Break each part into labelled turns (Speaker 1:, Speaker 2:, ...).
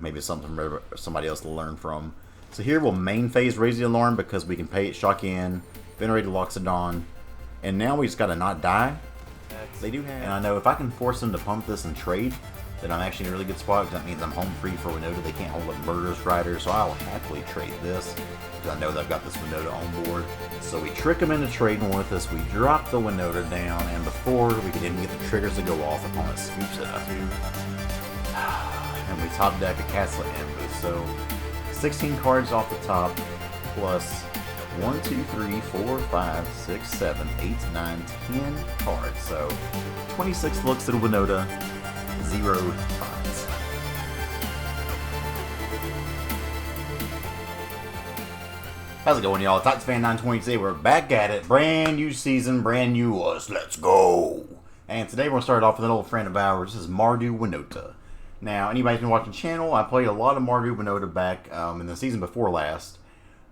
Speaker 1: maybe something for somebody else to learn from. So here we'll main phase Raise the Alarm because we can pay it, shock in, venerate Loxodon, and now we just gotta not die. They do have, and I know if I can force them to pump this and trade, then I'm actually in a really good spot because that means I'm home free for Winota. They can't hold up Murderous Rider, so I'll happily trade this because I know that I've got this Winota on board. So we trick them into trading with us. We drop the Winota down, and before we can even get the triggers to go off, opponent scoops it up. And we top deck a Castle Ambush. So 16 cards off the top, plus 1, 2, 3, 4, 5, 6, 7, 8, 9, 10 cards. So 26 looks at a Winota, 0 finds. How's it going, y'all? Titans Fan 920 today. We're back at it. Brand new season, brand new us. Let's go! And today we're going to start off with an old friend of ours. This is Mardu Winota. Now, anybody's been watching the channel, I played a lot of Mardu Winota back in the season before last.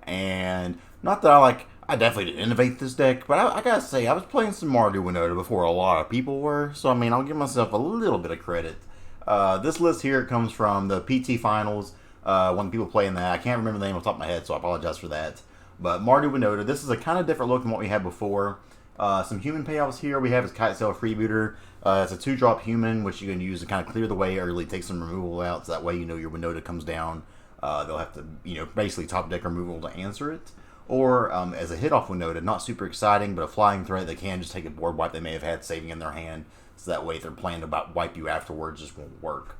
Speaker 1: And not that I definitely didn't innovate this deck, but I gotta say, I was playing some Mardu Winota before a lot of people were. So, I mean, I'll give myself a little bit of credit. This list here comes from the PT Finals. When people playing that, I can't remember the name off the top of my head, so I apologize for that. But Mardu Winota, this is a kind of different look than what we had before. Some human payoffs here. We have his Kitesail Freebooter. It's a 2-drop human, which you can use to kind of clear the way early, take some removal out, so that way your Winota comes down. They'll have to, basically top deck removal to answer it. Or as a hit-off Winota, not super exciting, but a flying threat, they can just take a board wipe they may have had saving in their hand, so that way if they're planning to wipe you afterwards, just won't work.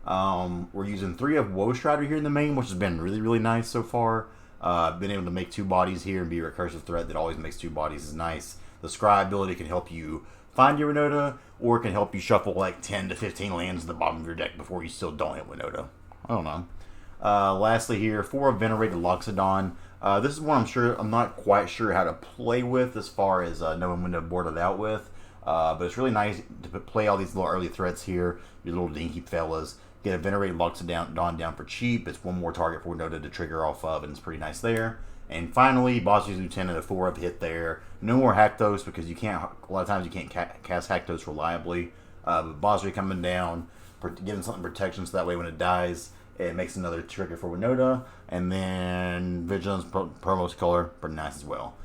Speaker 1: We're using 3 of Woe Strider here in the main, which has been really, really nice so far. Been able to make 2 bodies here and be a recursive threat that always makes 2 bodies is nice. The Scry ability can help you find your Winota, or it can help you shuffle like 10 to 15 lands at the bottom of your deck before you still don't hit Winota. I don't know. Lastly here, 4 of Venerated Loxodon. This is one I'm not quite sure how to play with as far as knowing when to board it out with. But it's really nice to play all these little early threats here, your little dinky fellas. Get a Venerated Loxodon down for cheap. It's 1 more target for Winota to trigger off of, and it's pretty nice there. And finally, Basri's Lieutenant, a 4 of hit there. No more Rakdos because you can't. A lot of times you can't cast Rakdos reliably. But Basri coming down, giving something protection, so that way when it dies, it makes another trigger for Winota. And then Vigilance Promos Color, pretty nice as well.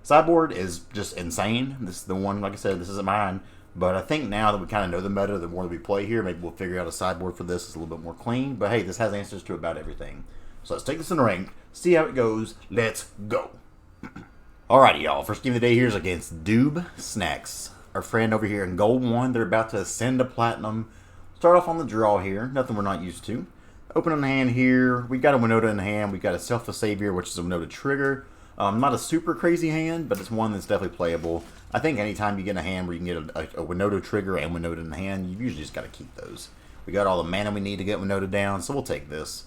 Speaker 1: Sideboard is just insane. This is the one, like I said, this isn't mine. But I think now that we kind of know the meta, the more that we play here, maybe we'll figure out a sideboard for this. It's a little bit more clean. But hey, this has answers to about everything. So let's take this in the ring, see how it goes. Let's go. Alrighty, y'all. First game of the day here is against Doob Snacks. Our friend over here in Gold 1. They're about to ascend to Platinum. Start off on the draw here. Nothing we're not used to. Open in the hand here. We got a Winota in the hand. We got a Self the Savior, which is a Winota trigger. Not a super crazy hand, but it's one that's definitely playable. I think anytime you get in a hand where you can get a Winota trigger and Winota in the hand, you usually just got to keep those. We got all the mana we need to get Winota down, so we'll take this.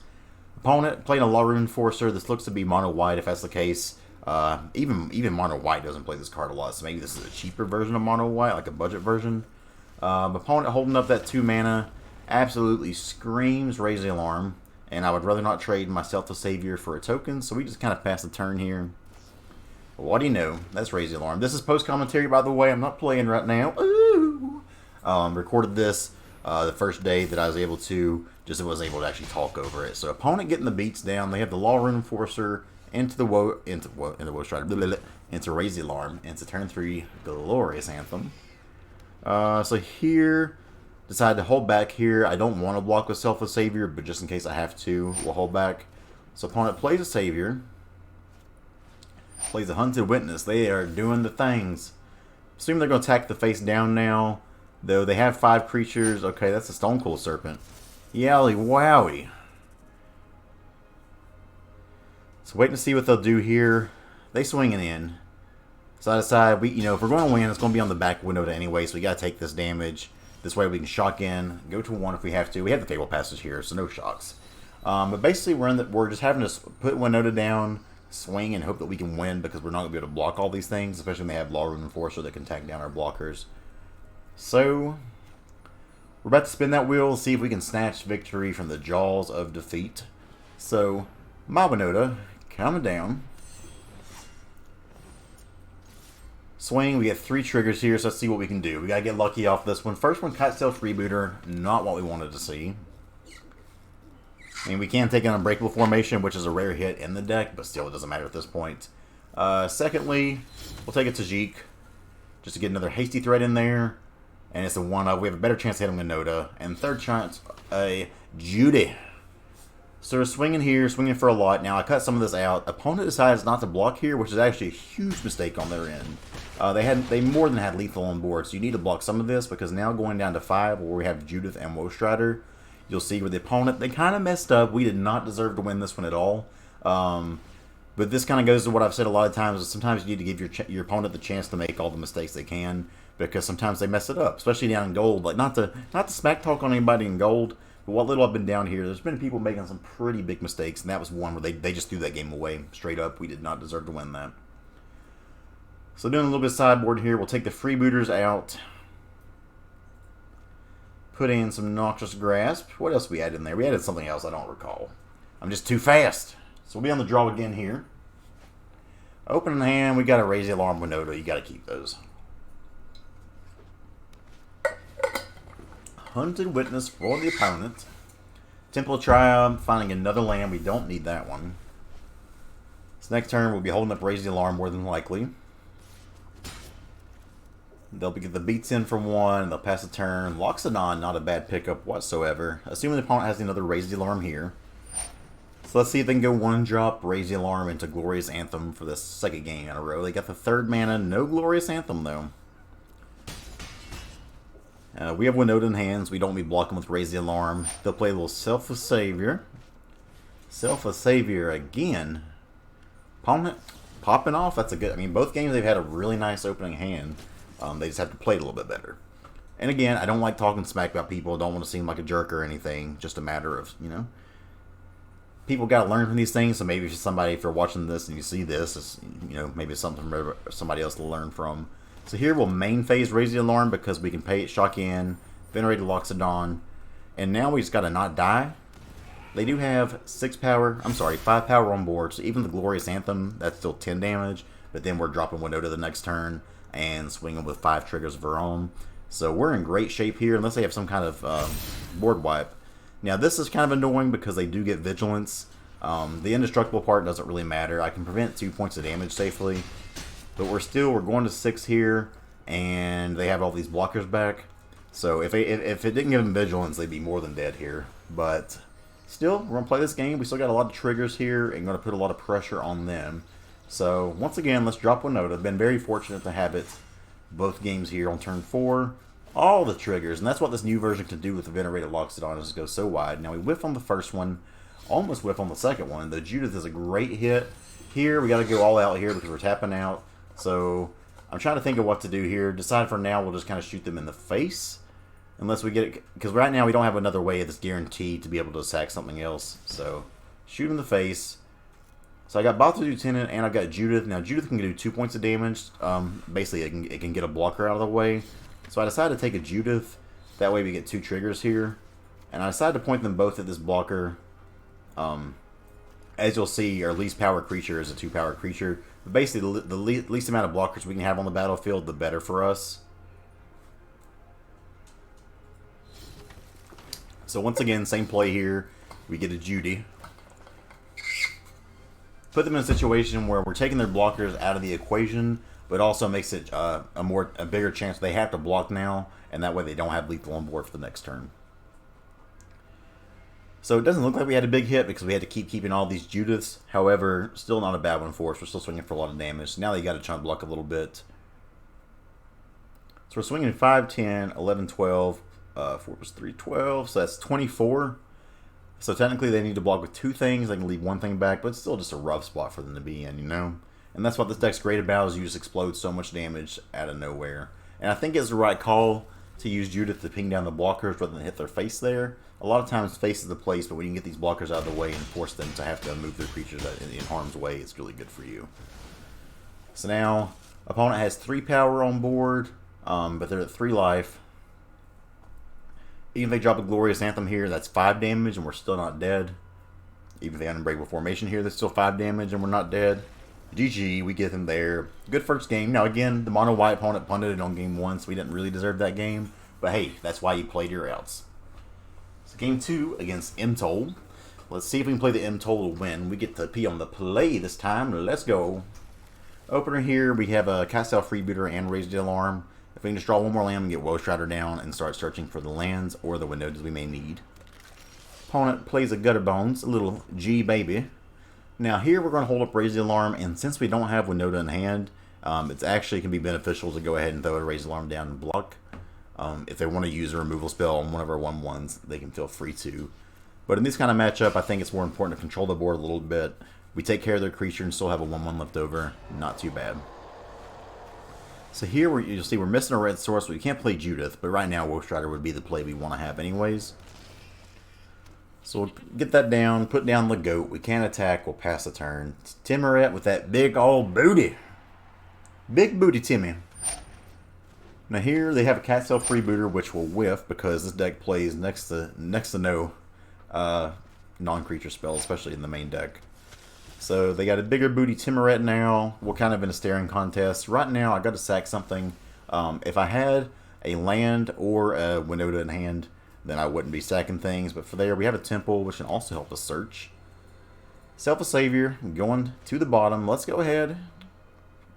Speaker 1: Opponent playing a Law Enforcer. This looks to be mono white if that's the case. Even mono white doesn't play this card a lot, so maybe this is a cheaper version of mono white, like a budget version. Opponent holding up that 2 mana. Absolutely screams Raise the Alarm. And I would rather not trade myself to Savior for a token, so we just kind of pass the turn here. What do you know? That's Raise the Alarm. This is post-commentary, by the way. I'm not playing right now. Ooh. Recorded this the first day that I was able to, just was able to actually talk over it. So opponent getting the beats down. They have the Law Enforcer into Woe Strider, into Raise the Alarm, into turn 3 Glorious Anthem. So here, decide to hold back here. I don't want to block with Selfless Savior, but just in case I have to, we'll hold back. So opponent plays a Savior. Plays a Hunted Witness. They are doing the things. Assume they're going to attack the face down now. Though they have 5 creatures. Okay, that's a Stone Cold Serpent. Yowie wowie. So waiting to see what they'll do here. They swing it in. So I decide, if we're going to win, it's going to be on the back window anyway, so we got to take this damage. This way we can shock in, go to 1 if we have to. We have the Table Passes here, so no shocks. But basically, we're just having to put Winota down, swing, and hope that we can win because we're not going to be able to block all these things, especially when they have Law Enforcer that can tank down our blockers. So, we're about to spin that wheel, see if we can snatch victory from the jaws of defeat. So, my Winota coming down. Swing, we get 3 triggers here, so let's see what we can do. We gotta get lucky off this one. First one, Kitesail Freebooter, not what we wanted to see. I mean, we can take an Unbreakable Formation, which is a rare hit in the deck, but still, it doesn't matter at this point. Secondly, we'll take a Tajik, just to get another Hasty Threat in there. And it's a 1-of. We have a better chance to hit him Winota. And third chance, a Judith. So we're swinging here, swinging for a lot. Now, I cut some of this out. Opponent decides not to block here, which is actually a huge mistake on their end. They more than had lethal on board, so you need to block some of this, because now going down to 5, where we have Judith and Woestrider, you'll see with the opponent, they kind of messed up. We did not deserve to win this one at all. But this kind of goes to what I've said a lot of times, is sometimes you need to give your opponent the chance to make all the mistakes they can, because sometimes they mess it up, especially down in gold. Like, not to smack talk on anybody in gold, but what little I've been down here, there's been people making some pretty big mistakes, and that was one where they just threw that game away straight up. We did not deserve to win that. So doing a little bit of sideboard here, we'll take the Freebooters out. Put in some Noxious Grasp. What else we added in there? We added something else I don't recall. I'm just too fast. So we'll be on the draw again here. Open in hand, we got a Raise the Alarm Winota. You got to keep those. Hunted Witness for the opponent. Temple of Triumph, finding another land. We don't need that one. So next turn, we'll be holding up Raise the Alarm more than likely. They'll get the beats in for 1. They'll pass a turn. Loxodon, not a bad pickup whatsoever. Assuming the opponent has another Raise the Alarm here. So let's see if they can go 1-drop, Raise the Alarm into Glorious Anthem for this second game in a row. They got the 3rd mana. No Glorious Anthem, though. We have Winota in hands. We don't be blocking with Raise the Alarm. They'll play a little Selfless Savior. Selfless Savior again. Opponent popping off. That's a good... I mean, both games they've had a really nice opening hand. They just have to play it a little bit better. And again, I don't like talking smack about people. Don't want to seem like a jerk or anything. Just a matter of, you know, people got to learn from these things. So maybe if you're watching this and you see this, it's, you know, maybe it's something for somebody else to learn from. So here we'll main phase Raise the Alarm, because we can pay it, shock in, Venerated Loxodon, and now we just got to not die. They do have 5 power on board, so even the Glorious Anthem, that's still 10 damage, but then we're dropping Winota the next turn and swinging with 5 triggers of our own. So we're in great shape here, unless they have some kind of board wipe. Now this is kind of annoying because they do get Vigilance. The indestructible part doesn't really matter. I can prevent 2 points of damage safely, but we're going to 6 here, and they have all these blockers back. So if it didn't give them Vigilance, they'd be more than dead here. But still, we're going to play this game. We still got a lot of triggers here, and going to put a lot of pressure on them. So once again, let's drop Winota. I've been very fortunate to have it both games here on turn 4. All the triggers, and that's what this new version can do with the Venerated Loxodon, is go so wide. Now we whiff on the first one, almost whiff on the second one. The Judith is a great hit. Here, we got to go all out here because we're tapping out. So I'm trying to think of what to do here. Decide for now we'll just kind of shoot them in the face. Unless we get it, because right now we don't have another way that's guaranteed to be able to attack something else. So shoot in the face. So I got Basri Lieutenant and I've got Judith. Now Judith can do 2 points of damage. Basically it can get a blocker out of the way. So I decided to take a Judith. That way we get 2 triggers here. And I decided to point them both at this blocker. As you'll see, our least power creature is a 2-power creature. But basically, the least amount of blockers we can have on the battlefield, the better for us. So once again, same play here. We get a Judy. Put them in a situation where we're taking their blockers out of the equation, but also makes it a bigger chance they have to block now, and that way they don't have lethal on board for the next turn. So it doesn't look like we had a big hit because we had to keeping all these Judiths. However, still not a bad one for us. We're still swinging for a lot of damage. So now they got to try to block a little bit. So we're swinging 5, 10, 11, 12. 4 plus 3, 12. So that's 24. So technically they need to block with 2 things. They can leave 1 thing back, but it's still just a rough spot for them to be in, you know? And that's what this deck's great about, is you just explode so much damage out of nowhere. And I think it's the right call to use Judith to ping down the blockers rather than hit their face there. A lot of times face is the place, but when you can get these blockers out of the way and force them to have to move their creatures in harm's way, it's really good for you. So now, opponent has 3 power on board, but they're at 3 life. Even if they drop a Glorious Anthem here, that's 5 damage and we're still not dead. Even if they Unbreakable Formation here, that's still 5 damage and we're not dead. GG, we get them there. Good first game. Now again, the mono white opponent punted it on game 1, so we didn't really deserve that game. But hey, that's why you played your outs. So game 2 against MTGA. Let's see if we can play the M total win. We get to P on the play this time. Let's go. Opener here, we have a Kitesail Freebooter and Raise the Alarm. If we can just draw one more land and get Woe Strider down and start searching for the lands or the windows we may need. Opponent plays a Gutter Bones, a little G baby. Now here we're going to hold up Raise the Alarm, and since we don't have Winota in hand, it's actually can be beneficial to go ahead and throw a Raise the Alarm down and block. If they want to use a removal spell on one of our 1/1s, they can feel free to. But in this kind of matchup, I think it's more important to control the board a little bit. We take care of their creature and still have a 1/1 left over. Not too bad. So here you'll see we're missing a red source, so we can't play Judith, but right now Woe Strider would be the play we want to have anyways. So we'll get that down, put down the goat. We can't attack, we'll pass the turn. It's Timuret with that big old booty. Big booty Timmy. Now here they have a Kitesail Freebooter, which will whiff because this deck plays next to no non-creature spells, especially in the main deck. So they got a bigger booty Timuret now. We're kind of in a staring contest. Right now I got to sack something. If I had a land or a Winota in hand, then I wouldn't be sacking things. But for there, we have a Temple, which can also help us search. Self Savior, going to the bottom. Let's go ahead.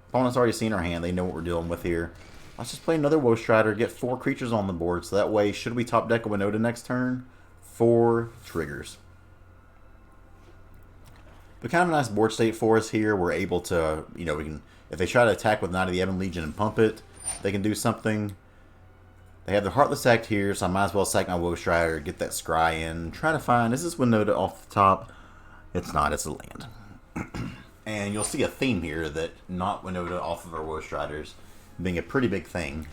Speaker 1: Opponent's already seen our hand. They know what we're dealing with here. Let's just play another Woe Strider, get 4 creatures on the board. So that way, should we top deck a Winota next turn, 4 triggers. But kind of a nice board state for us here. We're able to, we can, if they try to attack with Knight of the Ebon Legion and pump it, they can do something. They have the Heartless Act here, so I might as well sack my Woe Strider, get that Scry in, try to find, is this Winota off the top? It's not, it's a land. And you'll see a theme here that not Winota off of our Woe Striders being a pretty big thing.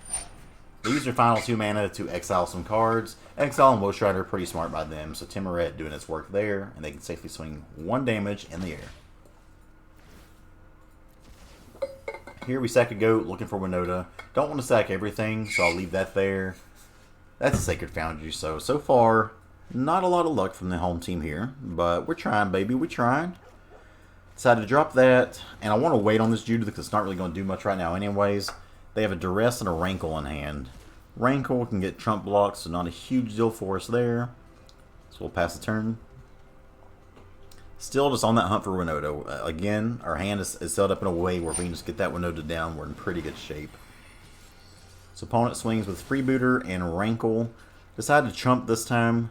Speaker 1: They use their final 2 mana to exile some cards. Exile and Woe Strider are pretty smart by them, so Timuret doing its work there, and they can safely swing 1 damage in the air. Here we sack a goat, looking for Winota. Don't want to sack everything, so I'll leave that there. That's a Sacred Foundry, so far, not a lot of luck from the home team here. But we're trying, baby, we're trying. Decided to drop that, and I want to wait on this Judith because it's not really going to do much right now anyways. They have a Duress and a Rankle in hand. Rankle can get trump blocks, so not a huge deal for us there. So we'll pass the turn. Still just on that hunt for Winota. Again, our hand is set up in a way where if we can just get that Winota down, we're in pretty good shape. So opponent swings with Freebooter and Rankle. Decide to chump this time.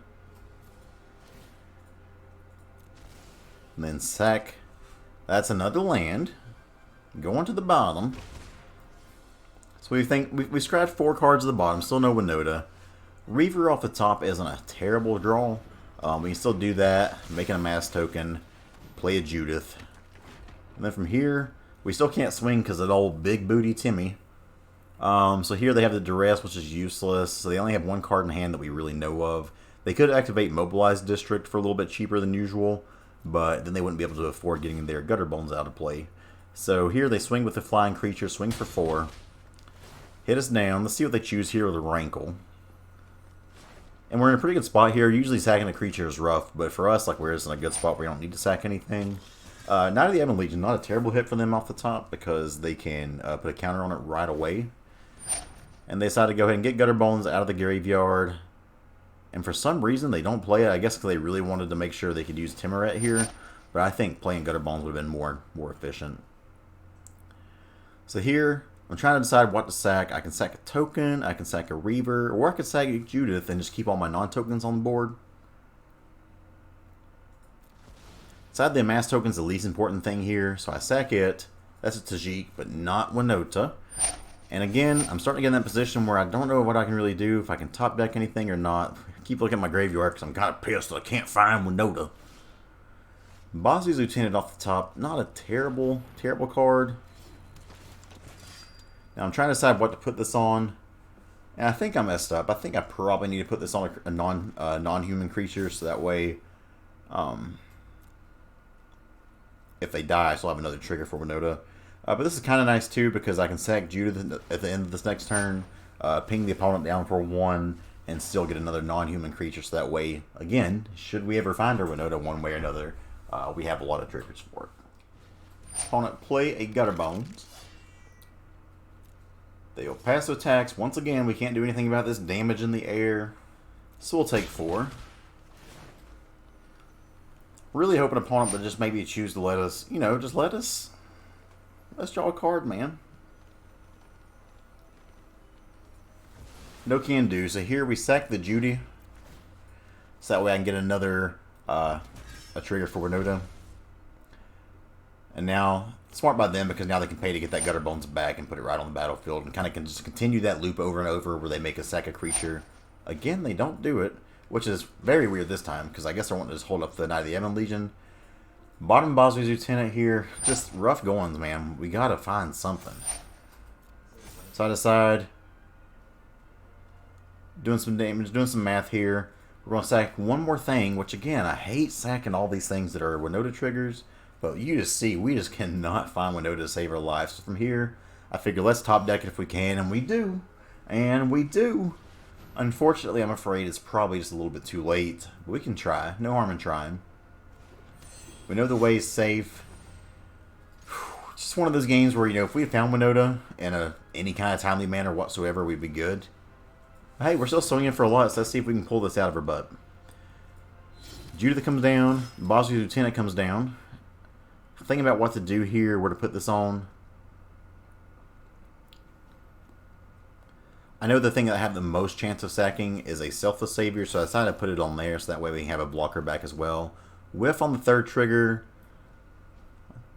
Speaker 1: And then sack. That's another land. Going to the bottom. So we think we scratched 4 cards at the bottom. Still no Winota. Reaver off the top isn't a terrible draw. We can still do that, making a mass token, play a Judith. And then from here, we still can't swing because of that old big booty Timmy. So here they have the Duress, which is useless. So they only have 1 card in hand that we really know of. They could activate Mobilize District for a little bit cheaper than usual, but then they wouldn't be able to afford getting their Gutter Bones out of play. So here they swing with the flying creature, swing for 4. Hit us down. Let's see what they choose here with a Rankle. And we're in a pretty good spot here. Usually sacking a creature is rough, but for us, like, we're just in a good spot where we don't need to sack anything. Knight of the Ebon Legion, not a terrible hit for them off the top because they can put a counter on it right away. And they decided to go ahead and get Gutter Bones out of the graveyard. And for some reason, they don't play it. I guess because they really wanted to make sure they could use Timuret here. But I think playing Gutter Bones would have been more efficient. So here, I'm trying to decide what to sack. I can sack a token, I can sack a Reaver, or I can sack a Judith and just keep all my non-tokens on the board. Decide the amass token's the least important thing here, so I sack it. That's a Tajik, but not Winota. And again, I'm starting to get in that position where I don't know what I can really do, if I can top deck anything or not. I keep looking at my graveyard because I'm kind of pissed that I can't find Winota. Basri's Lieutenant off the top, not a terrible card. Now I'm trying to decide what to put this on, and I think I messed up. I think I probably need to put this on a non-human creature, so that way, if they die, I still have another trigger for Winota. But this is kind of nice too because I can sack Judith at the end of this next turn, ping the opponent down for 1, and still get another non-human creature. So that way, again, should we ever find our Winota one way or another, we have a lot of triggers for it. Opponent play a Gutter Bones. They'll pass the attacks. Once again, we can't do anything about this damage in the air. So we'll take 4. Really hoping opponent would just maybe choose to let us, you know, just let's draw a card, man. No can do. So here we sack the Judith. So that way I can get another a trigger for Winota. And now, smart by them because now they can pay to get that Gutter Bones back and put it right on the battlefield and kind of can just continue that loop over and over where they make a sack a creature. Again, they don't do it, which is very weird this time because I guess they're wanting to just hold up the Knight of the Ebon Legion. Bottom Basri's Lieutenant here. Just rough goings, man. We gotta find something. Side to side. Doing some damage, doing some math here. We're going to sack one more thing, which again, I hate sacking all these things that are Winota triggers. But you just see, we just cannot find Winota to save our lives. So from here, I figure let's top deck it if we can, and we do. And we do. Unfortunately, I'm afraid it's probably just a little bit too late. But we can try. No harm in trying. We know the way is safe. Just one of those games where, you know, if we had found Winota in any kind of timely manner whatsoever, we'd be good. But hey, we're still swinging for a lot, so let's see if we can pull this out of her butt. Judith comes down. Basri's Lieutenant comes down. Thinking about what to do here, where to put this on. I know the thing that I have the most chance of sacking is a Selfless Savior, so I decided to put it on there so that way we can have a blocker back as well. Whiff on the third trigger.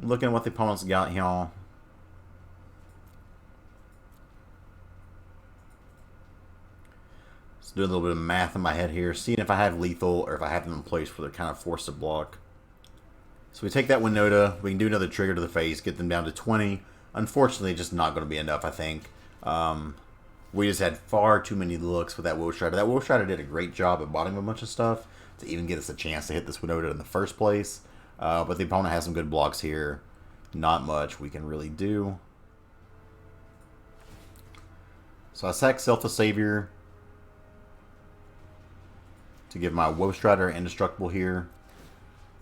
Speaker 1: Looking at what the opponent's got, y'all. Just doing a little bit of math in my head here, seeing if I have lethal or if I have them in place where they're kind of forced to block. So we take that Winota, we can do another trigger to the face, get them down to 20. Unfortunately, just not going to be enough, I think. We just had far too many looks with that Will Strider. That Will Strider did a great job at botting a bunch of stuff to even get us a chance to hit this Winota in the first place. But the opponent has some good blocks here. Not much we can really do. So I sack Selfless Savior to give my Woe Strider indestructible here.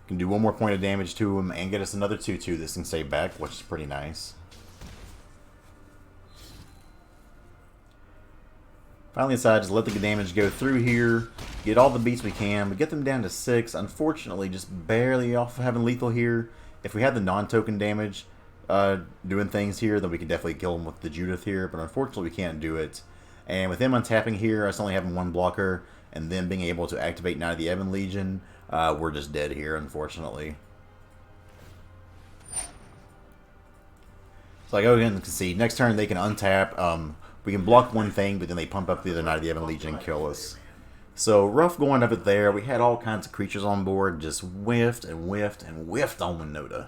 Speaker 1: Can do one more point of damage to him and get us another 2/2 this can save back, which is pretty nice. Finally decide just let the damage go through here, get all the beats we can, but get them down to 6. Unfortunately, just barely off of having lethal here. If we had the non-token damage doing things here, then we could definitely kill him with the Judith here, but unfortunately we can't do it. And with him untapping here, us only having one blocker, and then being able to activate Knight of the Ebon Legion, we're just dead here, unfortunately. So I go ahead and concede. Next turn they can untap. We can block one thing, but then they pump up the other Knight of the Ebon Legion and kill us. So rough going of it there. We had all kinds of creatures on board, just whiffed and whiffed and whiffed on Winota.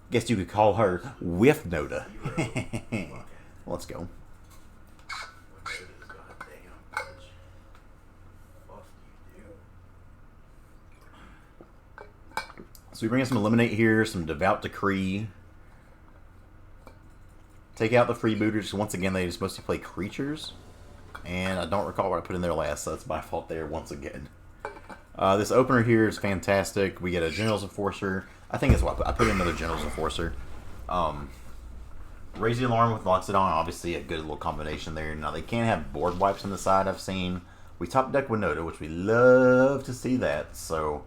Speaker 1: Guess you could call her Whiff Nota. Let's go. So we bring in some Eliminate here, some Devout Decree. Take out the Freebooters. Once again, they're supposed to play creatures. And I don't recall what I put in there last, so that's my fault there once again. This opener here is fantastic. We get a General's Enforcer. I think that's what I put in another General's Enforcer. Raise the Alarm with Loxodon, obviously a good little combination there. Now they can have board wipes on the side, I've seen. We top deck Winota, which we love to see that, so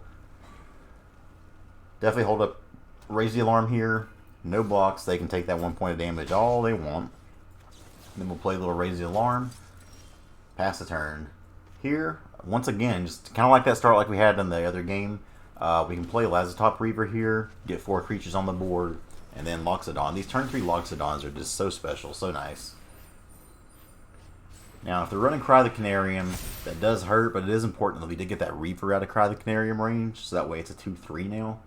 Speaker 1: definitely hold up Raise the Alarm here. No blocks. They can take that 1 point of damage all they want. Then we'll play a little Raise the Alarm. Pass the turn. Here, once again, just kind of like that start like we had in the other game. We can play Lazatop Reaver here, get 4 creatures on the board, and then Loxodon. These turn 3 Loxodons are just so special, so nice. Now, if they're running Cry the Canarium, that does hurt, but it is important that we did get that Reaper out of Cry the Canarium range, so that way it's a 2/3 now.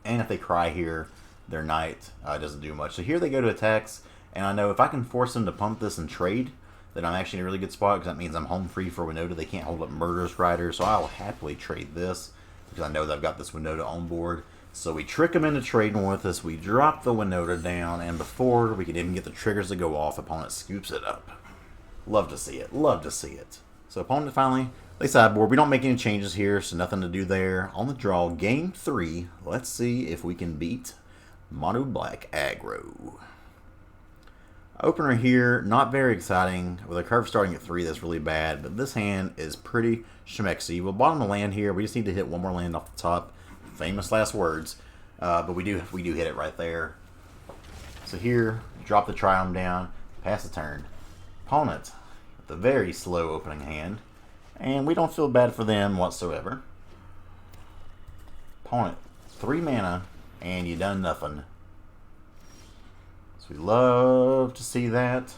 Speaker 1: And if they Cry here, their Knight doesn't do much. So here they go to attacks, and I know if I can force them to pump this and trade, then I'm actually in a really good spot, because that means I'm home free for Winota. They can't hold up Murderous Rider, so I'll happily trade this, because I know that I've got this Winota on board. So we trick them into trading with us, we drop the Winota down, and before we can even get the triggers to go off, opponent scoops it up. Love to see it, love to see it. So opponent finally, they sideboard. We don't make any changes here, so nothing to do there. On the draw, game 3, let's see if we can beat Mono Black Aggro. Opener here, not very exciting. With a curve starting at 3, that's really bad. But this hand is pretty schmexy. We'll bottom the land here. We just need to hit one more land off the top. Famous last words. But we do hit it right there. So here, drop the triumph down, pass the turn. Opponent with a very slow opening hand. And we don't feel bad for them whatsoever. Opponent, 3 mana, and you done nothing. So we love to see that.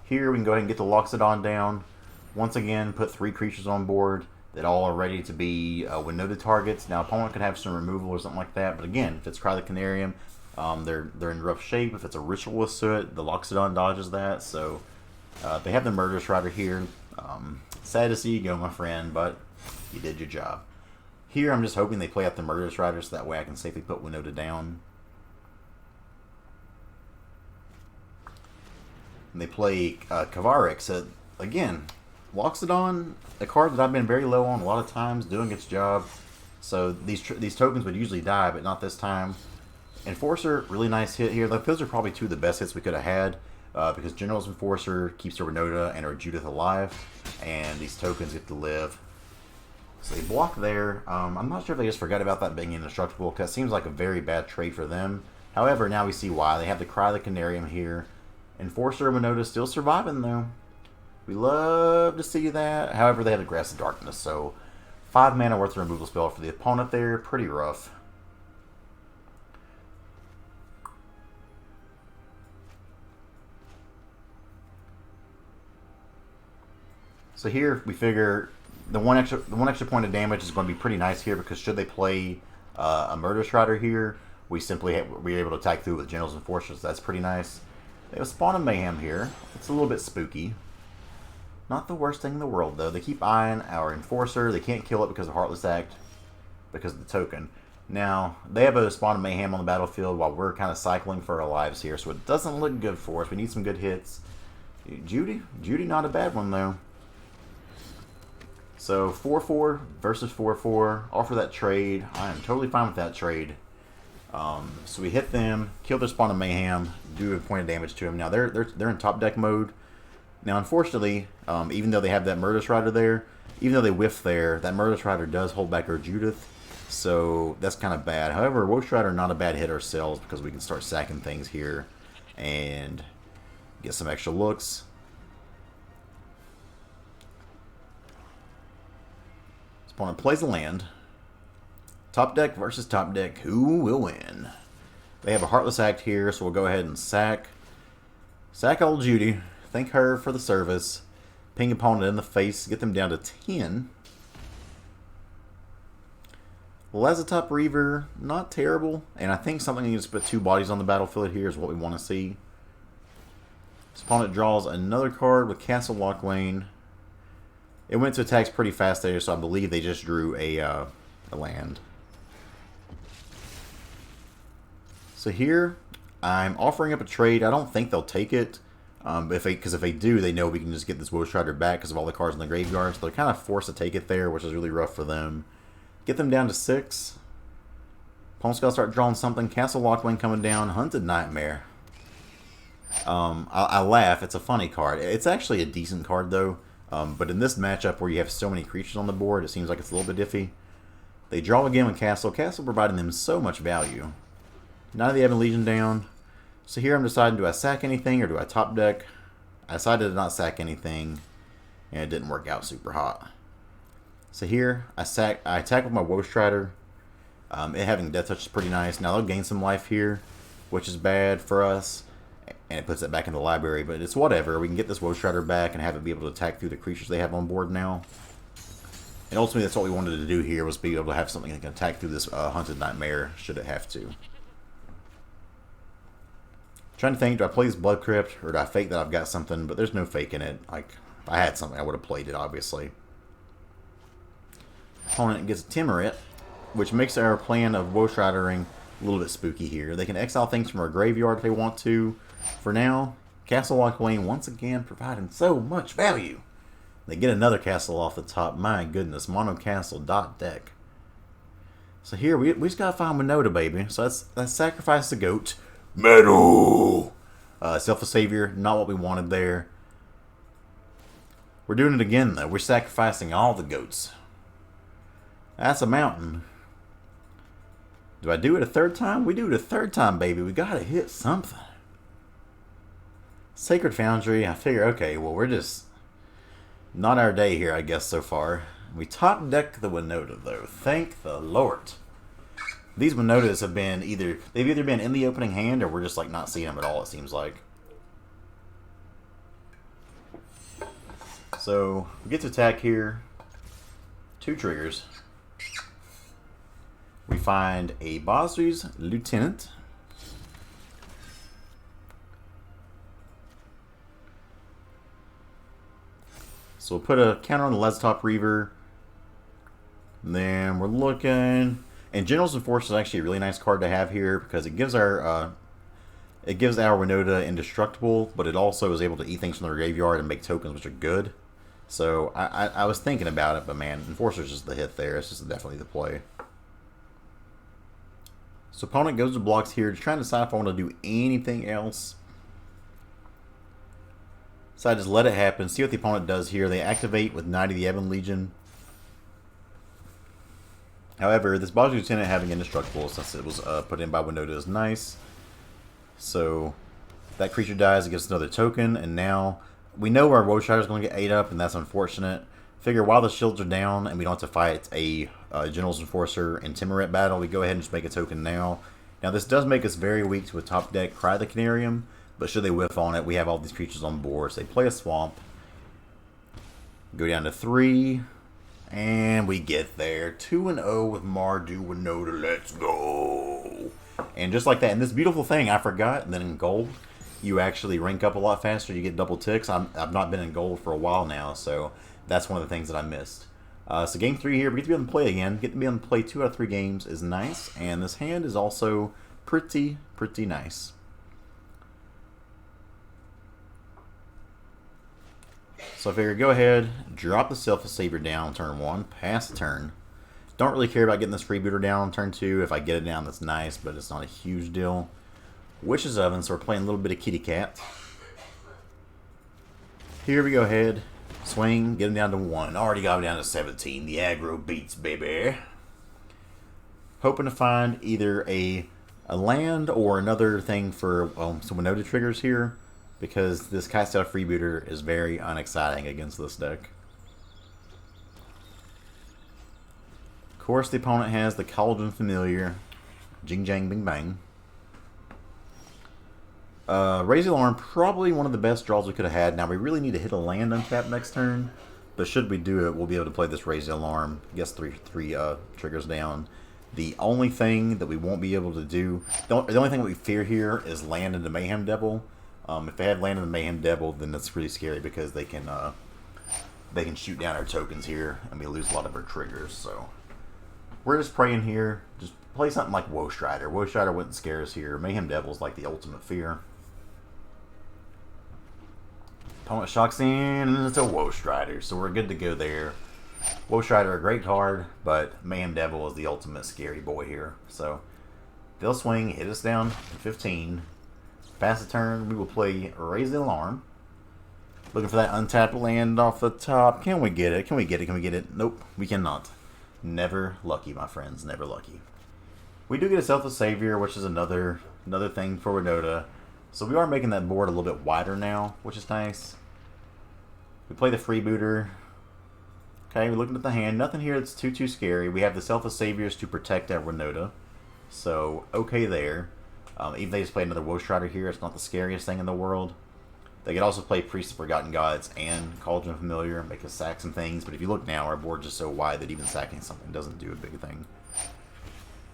Speaker 1: Here we can go ahead and get the Loxodon down. Once again, put 3 creatures on board that all are ready to be Winota targets. Now, opponent could have some removal or something like that, but again, if it's Cry the Canarium, they're in rough shape. If it's a Ritualist to it, the Loxodon dodges that. So they have the Murderous Rider here. Sad to see you go, my friend, but you did your job. Here, I'm just hoping they play out the Murderous Rider so that way I can safely put Winota down. And they play Kavarik. So, again, Loxodon, a card that I've been very low on a lot of times, doing its job. So these tokens would usually die, but not this time. Enforcer, really nice hit here. Those are probably 2 of the best hits we could have had. Because General's Enforcer keeps our Winota and our Judith alive. And these tokens get to live. So they block there. I'm not sure if they just forgot about that being indestructible, because it seems like a very bad trade for them. However, now we see why. They have the Cry the Canarium here. Enforcer Winota still surviving, though. We love to see that. However, they have the Grass of Darkness, so 5 mana worth of removal spell for the opponent there. Pretty rough. So here we figure the one extra point of damage is going to be pretty nice here, because should they play a Murderous Rider here, we're able to attack through with General's Enforcers. That's pretty nice. They have Spawn of Mayhem here. It's a little bit spooky. Not the worst thing in the world, though. They keep eyeing our Enforcer. They can't kill it because of Heartless Act, because of the token. Now, they have a Spawn of Mayhem on the battlefield while we're kind of cycling for our lives here, so it doesn't look good for us. We need some good hits. Judy, not a bad one, though. So 4-4 versus 4-4. Offer that trade. I am totally fine with that trade. So we hit them, kill their Spawn of Mayhem, do a point of damage to them. Now they're in top deck mode. Now unfortunately, even though they have that Murderous Rider there, even though they whiff there, that Murderous Rider does hold back our Judith. So that's kind of bad. However, Ghost Rider not a bad hit ourselves, because we can start sacking things here and get some extra looks. Opponent plays a land. Top deck versus top deck. Who will win? They have a Heartless Act here, so we'll go ahead and sack old Judy. Thank her for the service. Ping opponent in the face. Get them down to 10. Lazatop Reaver, not terrible. And I think something you can just put 2 bodies on the battlefield here is what we want to see. This opponent draws another card with Castle Lockwayne. It went to attacks pretty fast there, so I believe they just drew a land. So here, I'm offering up a trade. I don't think they'll take it. Because if they do, they know we can just get this Ghost Rider back because of all the cards in the graveyard. So they're kind of forced to take it there, which is really rough for them. Get them down to 6. Opponent's got to start drawing something. Castle Lockwayne coming down. Hunted Nightmare. I laugh. It's a funny card. It's actually a decent card, though. But in this matchup where you have so many creatures on the board, it seems like it's a little bit iffy. They draw again with Castle. Castle providing them so much value. Now they have a Legion down. So here I'm deciding, do I sack anything or do I top deck? I decided to not sack anything, and it didn't work out super hot. So here I attack with my Ghost Rider. It having Death Touch is pretty nice. Now they'll gain some life here, which is bad for us, and it puts it back in the library, but it's whatever. We can get this Ghost Rider back and have it be able to attack through the creatures they have on board now. And ultimately that's what we wanted to do here, was be able to have something that can attack through this Hunted Nightmare should it have to. Trying to think, do I play this Blood Crypt or do I fake that I've got something? But there's no fake in it. Like, if I had something, I would have played it, obviously. Opponent gets a Timurit, which makes our plan of Ghost Ridering a little bit spooky here. They can exile things from our graveyard if they want to. For now, Castle Lockwayne once again providing so much value. They get another castle off the top. My goodness, mono castle dot deck. So here we just gotta find Winota, baby. So let's sacrifice the goat. Metal! Selfless Savior, not what we wanted there. We're doing it again, though. We're sacrificing all the goats. That's a mountain. Do I do it a third time? We do it a third time, baby. We gotta hit something. Sacred Foundry, I figure, okay, well, we're just... not our day here, I guess, so far. We top deck the Winota, though. Thank the Lord. These Winotas have been they've either been in the opening hand, or we're just, like, not seeing them at all, it seems like. So, we get to attack here. 2 triggers. We find a Basri's Lieutenant. So we'll put a counter on the Let's Top Reaver. And then we're looking... And General's Enforcer is actually a really nice card to have here because it gives our Winota indestructible, but it also is able to eat things from the graveyard and make tokens, which are good. So I was thinking about it, but man, Enforcer's just the hit there. It's just definitely the play. So opponent goes to blocks here, just trying to decide if I want to do anything else. So I just let it happen, see what the opponent does here. They activate with Knight of the Ebon Legion. However, this Basri Lieutenant having indestructible since it was put in by Winota is nice. So that creature dies, it gets another token, and now we know our Woe Strider is going to get ate up, and that's unfortunate. Figure while the shields are down and we don't have to fight a General's Enforcer and Timoret battle, we go ahead and just make a token now. Now this does make us very weak to a top deck Cry the Canarium, but should they whiff on it, we have all these creatures on board. So they play a Swamp, go down to 3, and we get there. 2-0 with Mardu Winota, let's go! And just like that, and this beautiful thing, I forgot, that in gold, you actually rank up a lot faster, you get double ticks. I've not been in gold for a while now, so that's one of the things that I missed. So game 3 here, we get to be on the play again. Get to be on the play 2 out of 3 games is nice, and this hand is also pretty nice. So I figure go ahead, drop the Selfless Savior down on turn 1, pass the turn. Don't really care about getting this Freebooter down on turn 2. If I get it down, that's nice, but it's not a huge deal. Witch's Oven, so we're playing a little bit of kitty cat. Here we go ahead, swing, get him down to 1. Already got him down to 17. The aggro beats, baby. Hoping to find either a land or another thing for some Winota triggers here, because this Kitesail Freebooter is very unexciting against this deck. Of course, the opponent has the Cauldron Familiar, Jing Jang Bing Bang. Raise the Alarm, probably one of the best draws we could have had. Now, we really need to hit a land untapped next turn, but should we do it, we'll be able to play this Raise the Alarm, gets three triggers down. The only thing that we won't be able to do, the only thing that we fear here is land into Mayhem Devil. If they have land into Mayhem Devil, then that's really scary because they can shoot down our tokens here, and we lose a lot of our triggers. So we're just praying here. Just play something like Woe Strider. Woe Strider wouldn't scare us here. Mayhem Devil is like the ultimate fear. Opponent shocks in, and it's a Woe Strider, so we're good to go there. Woe Strider, a great card, but Mayhem Devil is the ultimate scary boy here. So they'll swing, hit us down to 15. Pass the turn, we will play Raise the Alarm. Looking for that untapped land off the top. Can we get it? Can we get it? Can we get it? Nope, we cannot. Never lucky, my friends. Never lucky. We do get a Selfless Savior, which is another thing for Winota. So we are making that board a little bit wider now, which is nice. We play the Freebooter. Okay, we're looking at the hand. Nothing here that's too scary. We have the Selfless Saviors to protect our Winota. So, okay there. Even if they just play another Woe Strider here, it's not the scariest thing in the world. They could also play Priest of Forgotten Gods and Cauldron Familiar, make us sack some things. But if you look now, our board's just so wide that even sacking something doesn't do a big thing.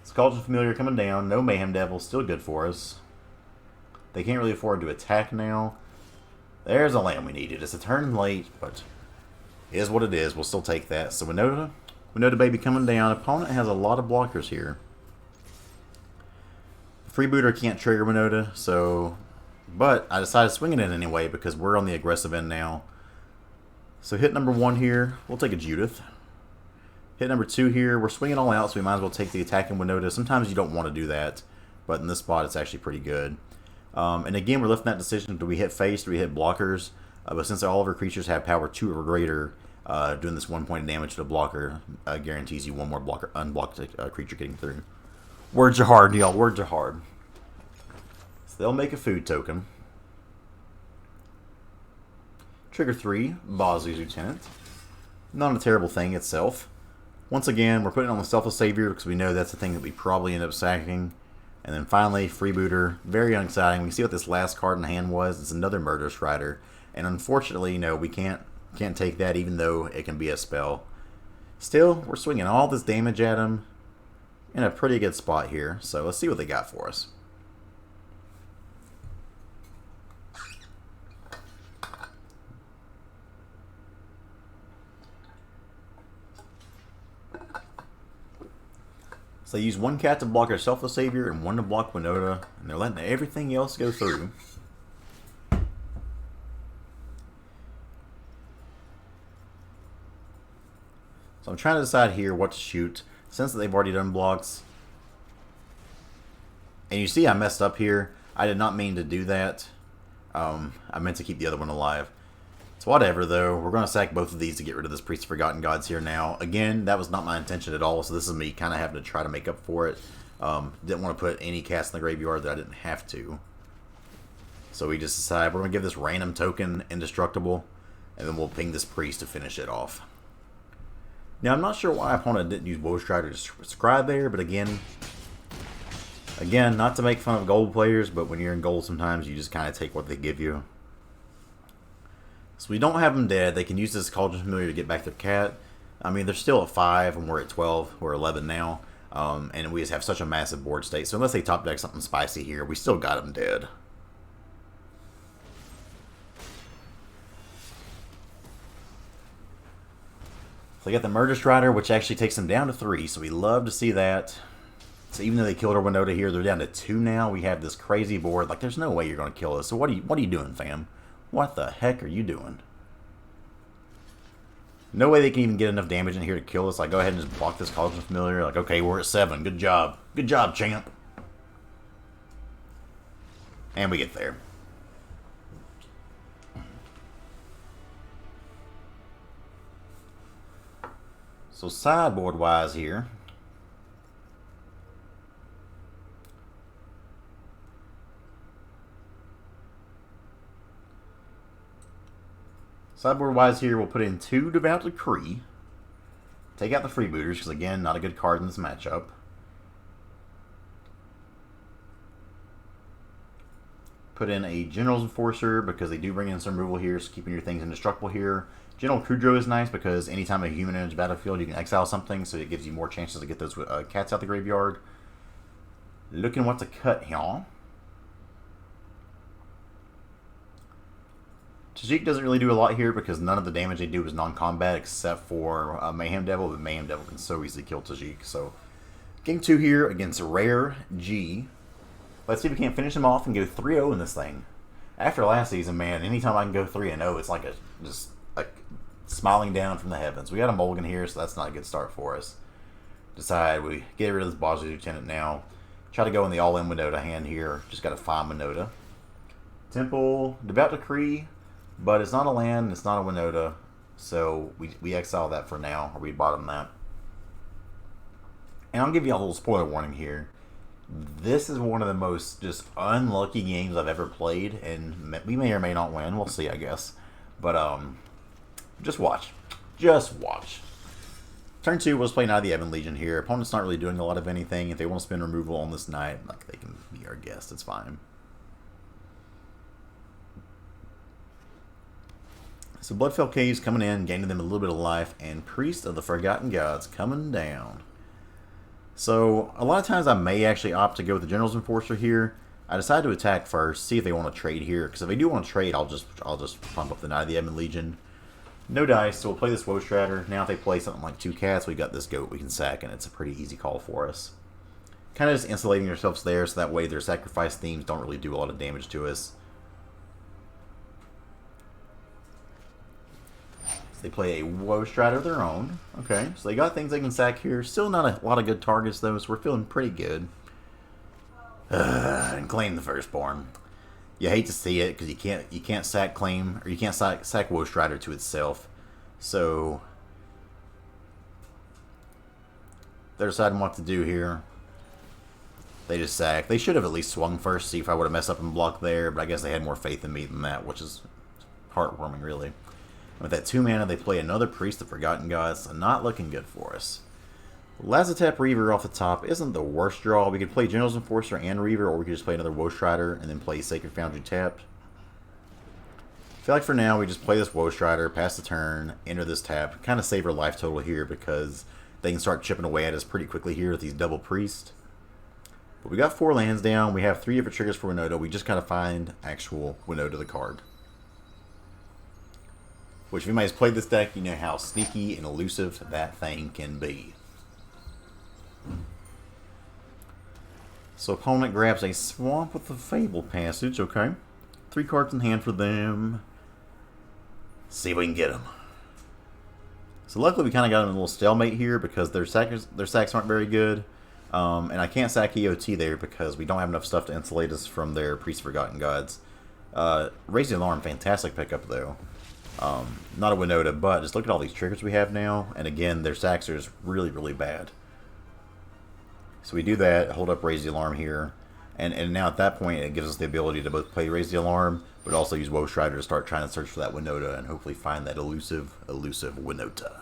Speaker 1: So Cauldron Familiar coming down. No Mayhem Devil, still good for us. They can't really afford to attack now. There's a land we needed. It's a turn late, but it is what it is. We'll still take that. So Winota baby coming down. Opponent has a lot of blockers here. Freebooter can't trigger Winota, so... But I decided to swing it in anyway because we're on the aggressive end now. So hit number 1 here. We'll take a Judith. Hit number 2 here. We're swinging all out, so we might as well take the attacking Winota. Sometimes you don't want to do that, but in this spot it's actually pretty good. And again, we're left in that decision: do we hit face? Do we hit blockers? But since all of our creatures have power 2 or greater, doing this 1 point of damage to the blocker guarantees you one more blocker unblocked creature getting through. Words are hard, y'all. Words are hard. So they'll make a food token. Trigger 3, Basri's Lieutenant. Not a terrible thing itself. Once again, we're putting on the Selfless Savior because we know that's the thing that we probably end up sacking. And then finally, Freebooter. Very unexciting. We see what this last card in the hand was. It's another Murderous Rider. And unfortunately, no, we can't take that even though it can be a spell. Still, we're swinging all this damage at him in a pretty good spot here. So let's see what they got for us. So they use 1 cat to block our Selfless Savior and 1 to block Winota, and they're letting everything else go through. So I'm trying to decide here what to shoot, since they've already done blocks. And you see I messed up here. I did not mean to do that. I meant to keep the other one alive. So whatever, though. We're going to sack both of these to get rid of this Priest of Forgotten Gods here now. Again, that was not my intention at all, so this is me kind of having to try to make up for it. Didn't want to put any cast in the graveyard that I didn't have to. So we just decided we're going to give this random token Indestructible, and then we'll ping this Priest to finish it off. Now, I'm not sure why opponent didn't use Woe Strider to scribe there, but again, not to make fun of gold players, but when you're in gold sometimes you just kind of take what they give you. So we don't have them dead. They can use this Cauldron Familiar to get back their cat. I mean, they're still at 5, and we're at 12. We're 11 now. And we just have such a massive board state. So unless they top deck something spicy here, we still got them dead. So they got the Murderous Rider, which actually takes them down to 3. So we love to see that. So even though they killed our Winota here, they're down to 2 now. We have this crazy board. Like, there's no way you're going to kill us. So what are you doing, fam? What the heck are you doing? No way they can even get enough damage in here to kill us. Like, go ahead and just block this Cauldron Familiar. Like, okay, we're at 7. Good job. Good job, champ. And we get there. So sideboard-wise here, we'll put in 2 Devout Decree. Take out the Freebooters, because again, not a good card in this matchup. Put in a General's Enforcer, because they do bring in some removal here, so keeping your things indestructible here. General Kudro is nice, because anytime a human enters the battlefield, you can exile something, so it gives you more chances to get those cats out the graveyard. Looking what to cut here. Tajik doesn't really do a lot here because none of the damage they do is non-combat except for Mayhem Devil, but Mayhem Devil can so easily kill Tajik. So, game 2 here against Rare G. Let's see if we can't finish them off and go 3-0 in this thing. After last season, man, anytime I can go 3-0, it's like just smiling down from the heavens. We got a mulligan here, so that's not a good start for us. Decide we get rid of this Basri Lieutenant now. Try to go in the all-in Winota hand here. Just got to find Winota. Temple, Devout Decree. But it's not a land, it's not a Winota, so we exile that for now, or we bottom that. And I'll give you a little spoiler warning here. This is one of the most just unlucky games I've ever played, and we may or may not win. We'll see, I guess. But just watch. Just watch. Turn 2, we'll just play Knight of the Ebon Legion here. Opponent's not really doing a lot of anything. If they want to spin removal on this night, like, they can be our guest, it's fine. So Bloodfell Caves coming in, gaining them a little bit of life, and Priest of the Forgotten Gods coming down. So a lot of times I may actually opt to go with the General's Enforcer here. I decided to attack first, see if they want to trade here, because if they do want to trade, I'll just pump up the Knight of the Ebon Legion. No dice, so we'll play this Woe Strider. Now if they play something like 2 cats, we got this goat we can sack, and it's a pretty easy call for us. Kind of just insulating yourselves there, so that way their sacrifice themes don't really do a lot of damage to us. They play a Woe Strider of their own. Okay, so they got things they can sack here. Still not a lot of good targets, though, so we're feeling pretty good. And claim the Firstborn. You hate to see it because you can't sack claim, or you can't sack Woe Strider to itself. So they're deciding what to do here. They just sack. They should have at least swung first, see if I would have messed up and blocked there, but I guess they had more faith in me than that, which is heartwarming, really. With that 2 mana, they play another Priest of Forgotten Gods, so not looking good for us. Lazatep Reaver off the top isn't the worst draw. We could play General's Enforcer and Reaver, or we could just play another Woe Strider and then play Sacred Foundry tapped. I feel like for now, we just play this Woe Strider, pass the turn, enter this tap, kind of save our life total here because they can start chipping away at us pretty quickly here with these double Priests. But we got 4 lands down. We have 3 different triggers for Winota. We just gotta find actual Winota the card. Which, if anybody's played this deck, you know how sneaky and elusive that thing can be. So opponent grabs a Swamp with the Fable Passage. Okay. 3 cards in hand for them. See if we can get them. So luckily we kind of got them in a little stalemate here because their sacks aren't very good. And I can't sack EOT there because we don't have enough stuff to insulate us from their Priest of Forgotten Gods. Raise the Alarm, fantastic pickup though. Not a Winota, but just look at all these triggers we have now. And again, their sacks are just really, really bad. So we do that, hold up Raise the Alarm here. And now at that point, it gives us the ability to both play Raise the Alarm, but also use Woe Strider to start trying to search for that Winota and hopefully find that elusive Winota.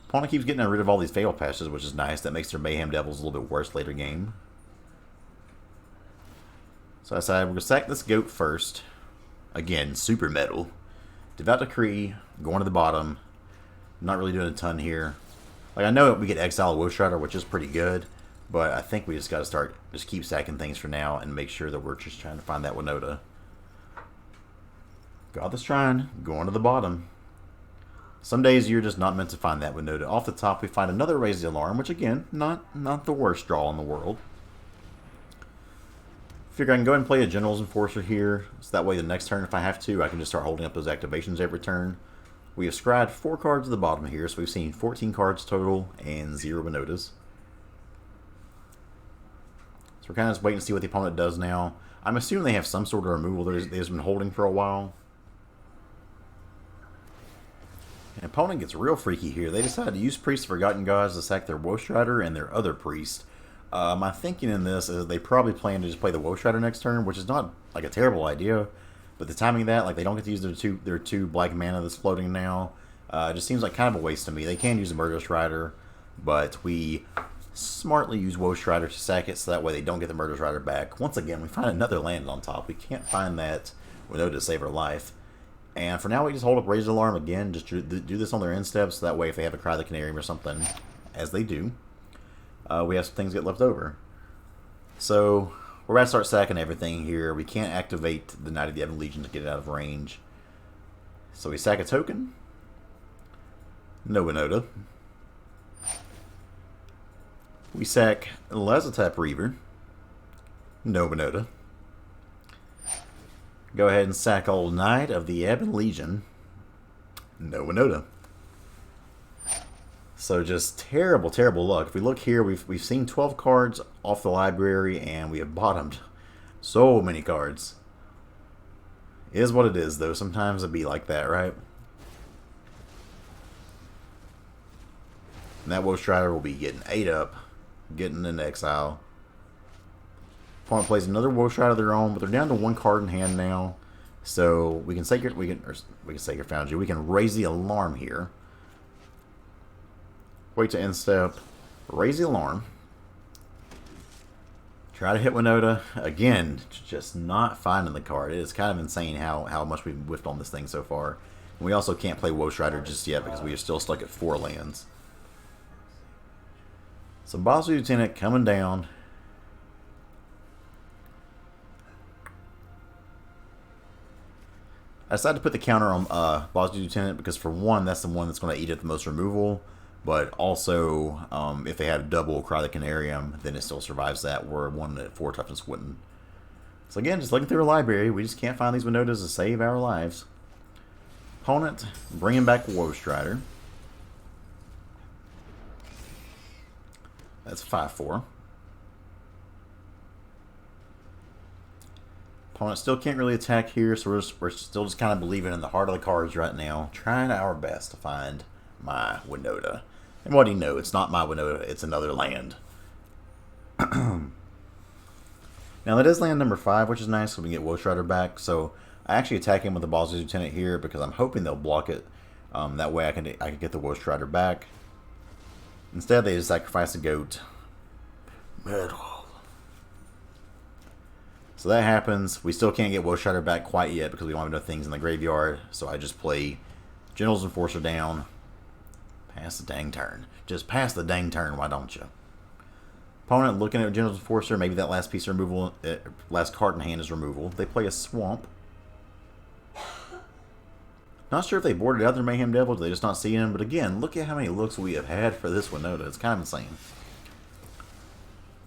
Speaker 1: Opponent keeps getting rid of all these Fatal Passages, which is nice. That makes their Mayhem Devils a little bit worse later game. So I decided we're going to sack this Goat first. Again, super metal. Devout Decree, going to the bottom. Not really doing a ton here. Like, I know we get Exile Woe Strider, which is pretty good, but I think we just got to just keep sacking things for now and make sure that we're just trying to find that Winota. Godless Shrine, going to the bottom. Some days you're just not meant to find that Winota. Off the top, we find another Raise the Alarm, which again, not the worst draw in the world. Figure I can go ahead and play a General's Enforcer here, so that way the next turn, if I have to, I can just start holding up those activations every turn. We have scryed 4 cards at the bottom here, so we've seen 14 cards total and 0 Winotas. So we're kind of just waiting to see what the opponent does now. I'm assuming they have some sort of removal they've been holding for a while. An opponent gets real freaky here. They decide to use Priest of Forgotten Gods to sack their Woe Strider and their other Priest. My thinking in this is they probably plan to just play the Woe Strider next turn, which is not like a terrible idea. But the timing of that, like they don't get to use their two black mana that's floating now. It just seems like kind of a waste to me. They can use the Murderous Rider, but we smartly use Woe Strider to sack it so that way they don't get the Murderous Rider back. Once again, we find another land on top. We can't find that Winota to save our life. And for now, we just hold up Raise the Alarm again. Just do this on their end steps, so that way if they have a Cry the Canary or something, as they do, we have some things get left over. So we're about to start sacking everything here. We can't activate the Knight of the Ebon Legion to get it out of range. So we sack a token. No Winota. We sack Lazatep Reaver. No Winota. Go ahead and sack old Knight of the Ebon Legion. No Winota. So just terrible, terrible luck. If we look here, we've seen 12 cards off the library, and we have bottomed so many cards. It is what it is, though. Sometimes it'd be like that, right? And that Woe Strider will be getting ate up, getting into exile. Opponent plays another Woe Strider of their own, but they're down to 1 card in hand now. So we can Sacred Foundry. We can Raise the Alarm here. Wait to end step. Raise the Alarm. Try to hit Winota. Again, just not finding the card. It is kind of insane how much we've whiffed on this thing so far. And we also can't play Woe Strider just yet because we are still stuck at 4 lands. So Basri Lieutenant coming down. I decided to put the counter on Basri Lieutenant because, for one, that's the one that's going to eat at the most removal. But also, if they had a double Cry the Canarium, then it still survives that, where 1 at 4 toughness wouldn't. So again, just looking through a library, we just can't find these Winotas to save our lives. Opponent, bringing back Woe Strider. That's 5-4. Opponent still can't really attack here, so we're still just kind of believing in the heart of the cards right now. Trying our best to find my Winota. And what do you know? It's not my Winota, it's another land. Now that is land number 5, which is nice, so we can get Wolf Rider back. So I actually attack him with the Basri Lieutenant here because I'm hoping they'll block it. That way I can get the Wolf Rider back. Instead, they just sacrifice a goat. Metal. So that happens. We still can't get Wolf Rider back quite yet because we don't have enough things in the graveyard. So I just play General's Enforcer down. Pass the dang turn. Just pass the dang turn, why don't you? Opponent looking at General's Enforcer. Maybe that last piece of removal, last card in hand is removal. They play a Swamp. Not sure if they boarded out their Mayhem Devil. Do they just not see him? But again, look at how many looks we have had for this Winota. It's kind of insane.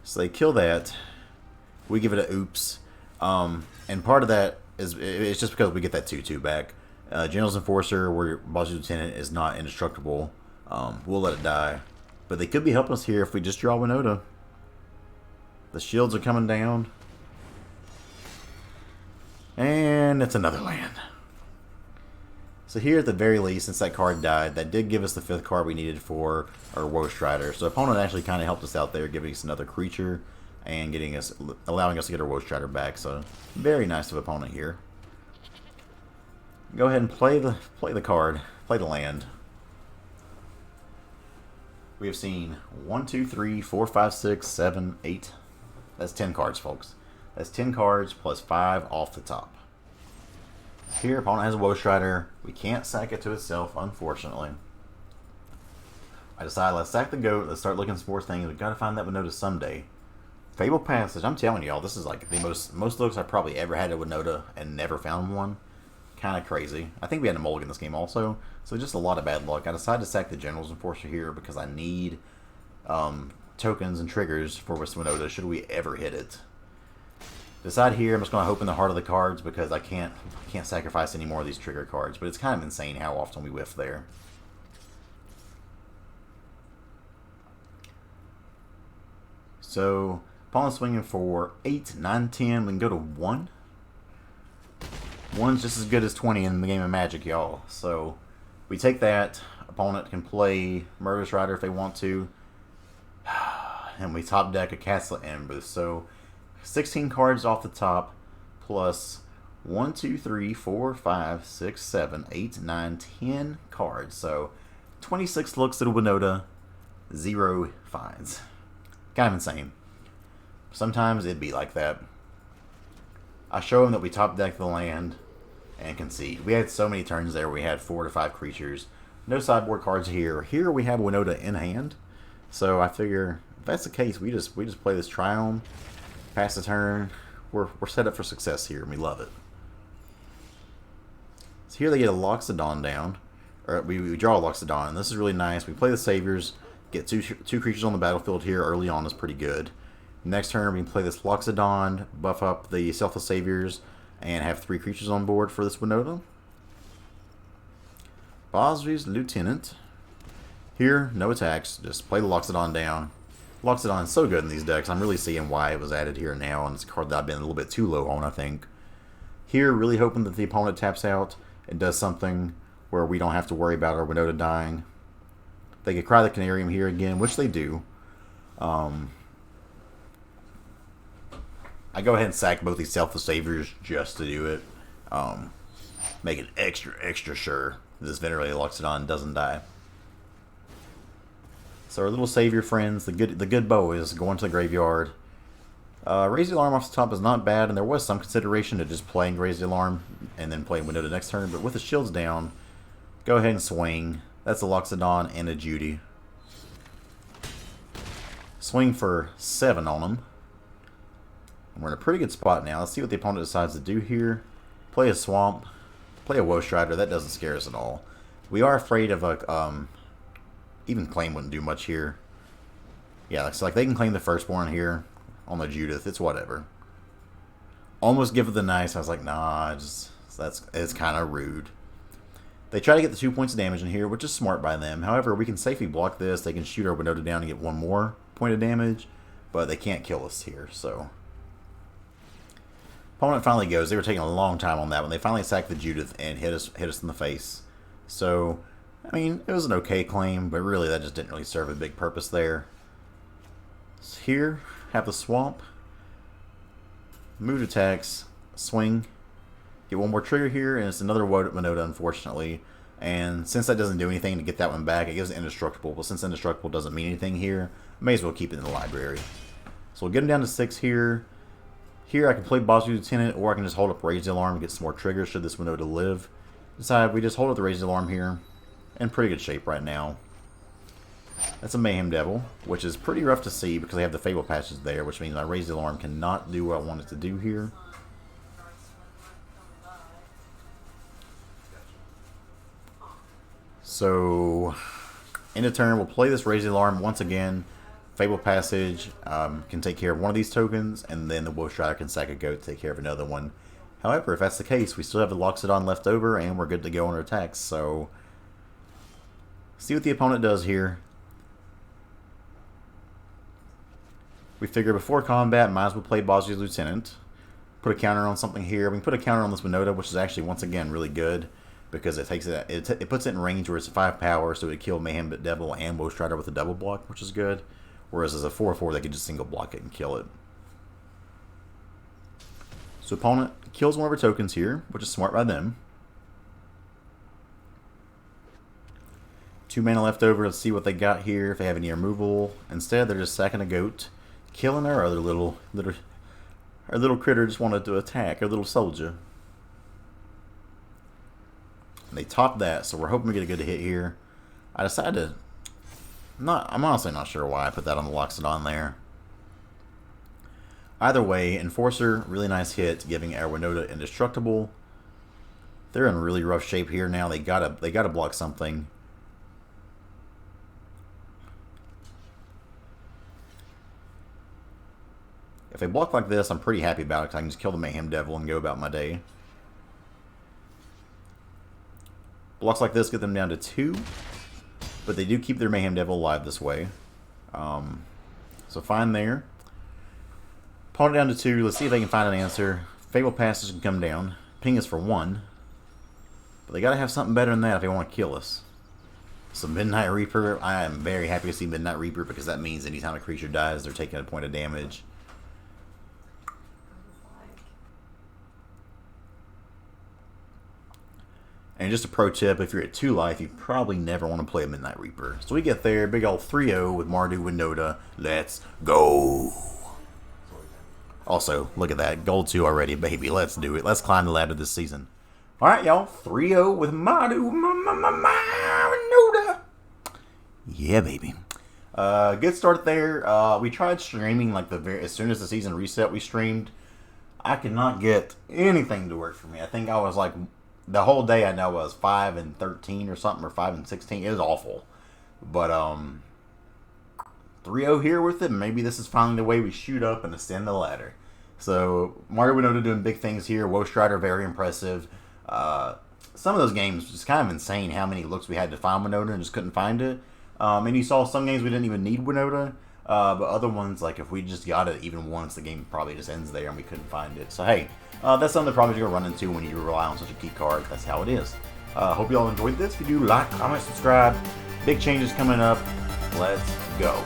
Speaker 1: So they kill that. We give it a oops. And part of that is it's just because we get that 2/2 back. General's Enforcer, where Basri Lieutenant is not indestructible. We'll let it die. But they could be helping us here if we just draw Winota. The shields are coming down. And it's another land. So here at the very least, since that card died, that did give us the 5th card we needed for our Wolf Strider. So opponent actually kind of helped us out there, giving us another creature and allowing us to get our Wolf Strider back. So very nice of opponent here. Go ahead and play the card, play the land. We have seen 1, 2, 3, 4, 5, 6, 7, 8. That's 10 cards, folks. That's 10 cards plus 5 off the top. Here, opponent has a Wolf Strider. We can't sack it to itself, unfortunately. I decided, let's sack the goat. Let's start looking for more things. We've got to find that Winota someday. Fable Passage. I'm telling y'all, this is like the most looks I've probably ever had at Winota and never found one. Kind of crazy. I think we had a mulligan this game also, so just a lot of bad luck. I decided to sack the General's Enforcer here because I need tokens and triggers for Winota should we ever hit it. Decide here, I'm just going to hope in the heart of the cards because I can't sacrifice any more of these trigger cards, but it's kind of insane how often we whiff there. So, opponent swinging for 8, 9, 10. We can go to 1. 1's just as good as 20 in the game of Magic, y'all. So, we take that. Opponent can play Murderous Rider if they want to. And we top deck a Castle Embers. So, 16 cards off the top, plus 1, 2, 3, 4, 5, 6, 7, 8, 9, 10 cards. So 26 looks at a Winota, 0 finds. Kind of insane. Sometimes it'd be like that. I show him that we top deck the land and concede. We had so many turns there. We had 4 to 5 creatures. No sideboard cards here. Here we have Winota in hand. So I figure if that's the case, we just play this Triome. Pass the turn. We're set up for success here, and we love it. So here they get a Loxodon down. Or we draw a Loxodon, and this is really nice. We play the Saviors, get two creatures on the battlefield here early on is pretty good. Next turn, we can play this Loxodon, buff up the Selfless Saviors, and have 3 creatures on board for this Winota. Basri's Lieutenant. Here, no attacks. Just play the Loxodon down. Loxodon is so good in these decks. I'm really seeing why it was added here now, and it's a card that I've been a little bit too low on, I think. Here, really hoping that the opponent taps out and does something where we don't have to worry about our Winota dying. They could cry the Canarium here again, which they do. I go ahead and sack both these Selfless Saviors just to do it. Make it extra sure this Venerated Loxodon doesn't die. So our little savior friends, the good boys, going to the graveyard. Raise the Alarm off the top is not bad, and there was some consideration to just playing Raise the Alarm and then playing Winota next turn, but with the shields down, go ahead and swing. That's a Loxodon and a Judy. Swing for 7 on them. We're in a pretty good spot now. Let's see what the opponent decides to do here. Play a Swamp. Play a Wolf Strider. That doesn't scare us at all. We are afraid of a... even claim wouldn't do much here. Yeah, it's like they can claim the Firstborn here on the Judith. It's whatever. Almost give it the nice. I was like, nah, it's kind of rude. They try to get the 2 points of damage in here, which is smart by them. However, we can safely block this. They can shoot our Winota down and get 1 more point of damage, but they can't kill us here. So Opponent finally goes. They were taking a long time on that one. They finally sacked the Judith and hit us in the face. So, I mean, it was an okay claim, but really that just didn't really serve a big purpose there. So here, have the swamp. Mood attacks, swing. Get one more trigger here, and it's another Winota, unfortunately. And since that doesn't do anything to get that one back, it gives it indestructible. But since indestructible doesn't mean anything here, I may as well keep it in the library. So we'll get him down to 6 here. Here I can play Basri Lieutenant, or I can just hold up Raise the Alarm and get some more triggers should this Winota live. Decide we just hold up the Raise the Alarm here. In pretty good shape right now. That's a Mayhem Devil, which is pretty rough to see because they have the Fable patches there, which means my Raise the Alarm cannot do what I want it to do here. So, end of turn, we'll play this Raise the Alarm once again. Fable Passage can take care of one of these tokens, and then the Wolf Strider can sack a goat to take care of another one. However, if that's the case, we still have the Loxodon left over, and we're good to go on our attacks. So, see what the opponent does here. We figure before combat, might as well play Basri's Lieutenant. Put a counter on something here. We can put a counter on this Winota, which is actually, once again, really good. Because it takes it puts it in range where it's 5 power, so it would kill Mayhem Devil and Wolf Strider with a double block, which is good. Whereas as a 4/4, they could just single block it and kill it. So opponent kills one of our tokens here, which is smart by them. 2 mana left over. Let's see what they got here, if they have any removal. Instead, they're just sacking a goat, killing our other little critter just wanted to attack, our little soldier. And they top that, so we're hoping we get a good hit here. I decided to... I'm honestly not sure why I put that on the Loxodon there. Either way, Enforcer, really nice hit, giving our Winota indestructible. They're in really rough shape here now. They gotta block something. If they block like this, I'm pretty happy about it because I can just kill the Mayhem Devil and go about my day. Blocks like this get them down to 2, but they do keep their Mayhem Devil alive this way. So fine there. Opponent down to 2. Let's see if they can find an answer. Fable Passage can come down. Ping is for 1. But they gotta have something better than that if they want to kill us. So Midnight Reaper, I am very happy to see Midnight Reaper because that means anytime a creature dies, they're taking a point of damage. And just a pro tip, if you're at 2 life, you probably never want to play a Midnight Reaper. So we get there, big old 3-0 with Mardu Winota. Let's go! Also, look at that, gold 2 already, baby. Let's do it. Let's climb the ladder this season. Alright, y'all, 3-0 with Mardu Winota. Yeah, baby. Good start there. We tried streaming like as soon as the season reset, we streamed. I could not get anything to work for me. I think I was like... The whole day I know was 5 and 13 or something, or 5 and 16. It was awful. But 3-0 here with it. Maybe this is finally the way we shoot up and ascend the ladder. So Mardu Winota doing big things here. Wolf Strider very impressive. Some of those games just kind of insane how many looks we had to find Winota and just couldn't find it. And you saw some games we didn't even need Winota. But other ones, like if we just got it even once, the game probably just ends there and we couldn't find it. So hey, that's something that probably you're going to run into when you rely on such a key card. That's how it is. Hope you all enjoyed this. If you do, like, comment, subscribe. Big changes coming up. Let's go.